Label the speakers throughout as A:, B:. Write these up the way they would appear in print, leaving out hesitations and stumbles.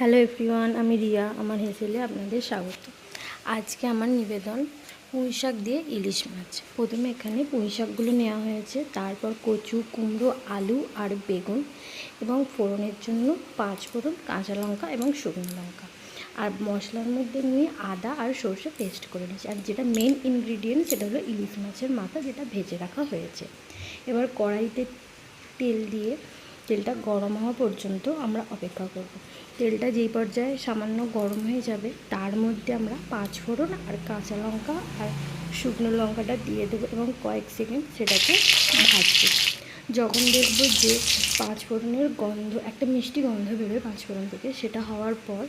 A: Hello everyone, আমি রিয়া। আমার হেসেলে আপনাদের স্বাগত। আজকে আমার নিবেদন পুঁই শাক দিয়ে ইলিশ মাছ। প্রথমে এখানে পুঁই শাকগুলো নেওয়া হয়েছে, তারপর কচু, কুমড়ো, আলু আর বেগুন এবং ফোড়নের জন্য 5 ফোড়ন, কাঁচা লঙ্কা এবং শুকনো লঙ্কা। আর মশলার মধ্যে নিয়ে আদা আর সর্ষে পেস্ট করে নিয়েছি। আর যেটা মেন ইনগ্রিডিয়েন্ট সেটা হলো ইলিশ মাছের মাথা, যেটা ভেজে রাখা হয়েছে। এবার কড়াইতে তেল দিয়ে তেলটা গরম হওয়া পর্যন্ত আমরা অপেক্ষা করব। তেলটা যেই পর্যায়ে সামান্য গরম হয়ে যাবে তার মধ্যে আমরা 5 ফোড়ন আর কাঁচা লঙ্কা আর শুকনো লঙ্কাটা দিয়ে দেবো এবং কয়েক সেকেন্ড সেটাকে ভাজবো। যখন দেখব যে 5 ফোড়নের গন্ধ, একটা মিষ্টি গন্ধ বেরোয় 5 ফোড়ন থেকে, সেটা হওয়ার পর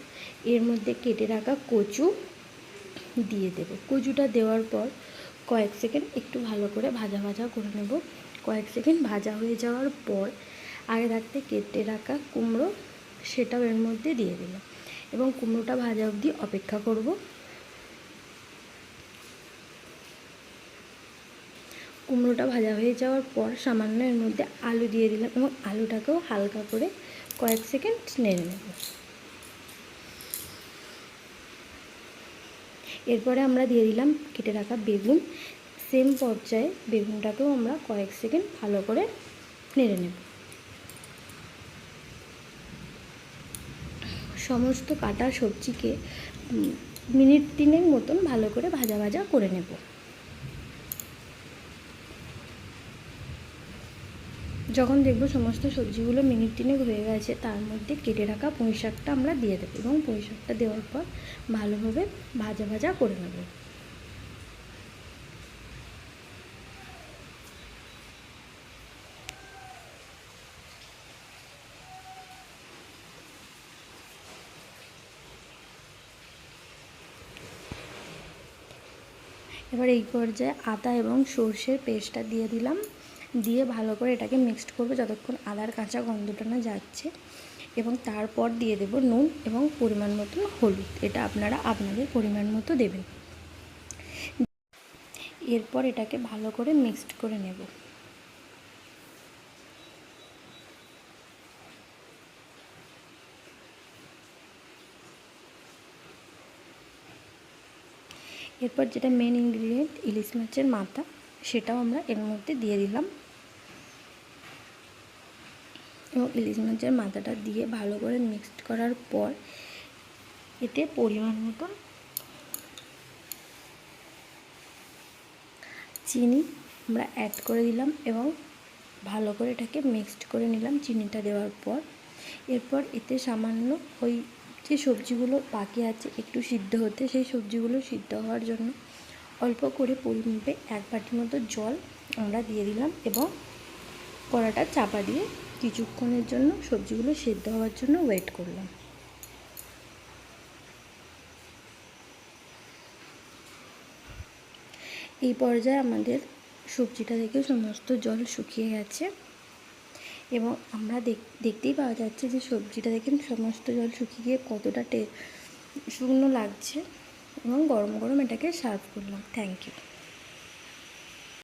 A: এর মধ্যে কেটে রাখা কচু দিয়ে দেবো। কচুটা দেওয়ার পর কয়েক সেকেন্ড একটু ভালো করে ভাজা ভাজা করে নেব। কয়েক সেকেন্ড ভাজা হয়ে যাওয়ার পর আগে থাকতে কেটে রাখা কুমড়ো সেটাও এর মধ্যে দিয়ে দিলাম এবং কুমড়োটা ভাজা অবধি অপেক্ষা করব। কুমড়োটা ভাজা হয়ে যাওয়ার পর সামান্য এর মধ্যে আলু দিয়ে দিলাম এবং আলুটাকেও হালকা করে কয়েক সেকেন্ড নেড়ে নেব। এরপরে আমরা দিয়ে দিলাম কেটে রাখা বেগুন। সেম পর্যায়ে বেগুনটাকেও আমরা কয়েক সেকেন্ড ভালো করে নেড়ে নেব। সমস্ত কাটা সবজিকে মিনিট 3 মতন ভালো করে ভাজা ভাজা করে নেব। যখন দেখব সমস্ত সবজিগুলো মিনিট 3 হয়ে গেছে, তার মধ্যে কেটে রাখা পুঁই শাকটা আমরা দিয়ে দেবো এবং পুঁই শাকটা দেওয়ার পর ভালোভাবে ভাজা ভাজা করে নেব। এবার এই পর্যায়ে আদা এবং সর্ষের পেস্টটা দিয়ে দিলাম, দিয়ে ভালো করে এটাকে মিক্সড করবো যতক্ষণ আদার কাঁচা গন্ধটা না যাচ্ছে। এবং তারপর দিয়ে দেব নুন এবং পরিমাণ মতো হলুদ। এটা আপনারা আপনাদের পরিমাণ মতো দেবেন। এরপর এটাকে ভালো করে মিক্সড করে নেব। এরপর যেটা মেন ইনগ্রিডিয়েন্ট ইলিশ মাছের মাথা, সেটাও আমরা এর মধ্যে দিয়ে দিলাম এবং ইলিশ মাছের মাথাটা দিয়ে ভালো করে মিক্সড করার পর এতে পরিমাণ মতো চিনি আমরা অ্যাড করে দিলাম এবং ভালো করে এটাকে মিক্সড করে নিলাম চিনিটা দেওয়ার পর। এরপর এতে সামান্য ওই যে সবজিগুলো বাকি আছে একটু সিদ্ধ হতে, সেই সবজিগুলো সিদ্ধ হওয়ার জন্য অল্প করে পরিমাপে 1 বাটি মতো জল আমরা দিয়ে দিলাম এবং কড়াটা চাপা দিয়ে কিছুক্ষণের জন্য সবজিগুলো সিদ্ধ হওয়ার জন্য ওয়েট করলাম। এই পর্যায়ে আমাদের সবজিটা থেকে সমস্ত জল শুকিয়ে গেছে এবং আমরা দেখতেই পাওয়া যাচ্ছে যে সবজিটা দেখেন সমস্ত জল শুকিয়ে গিয়ে কতটা শুকনো লাগছে এবং গরম গরম এটাকে সার্ভ করলাম। Thank you.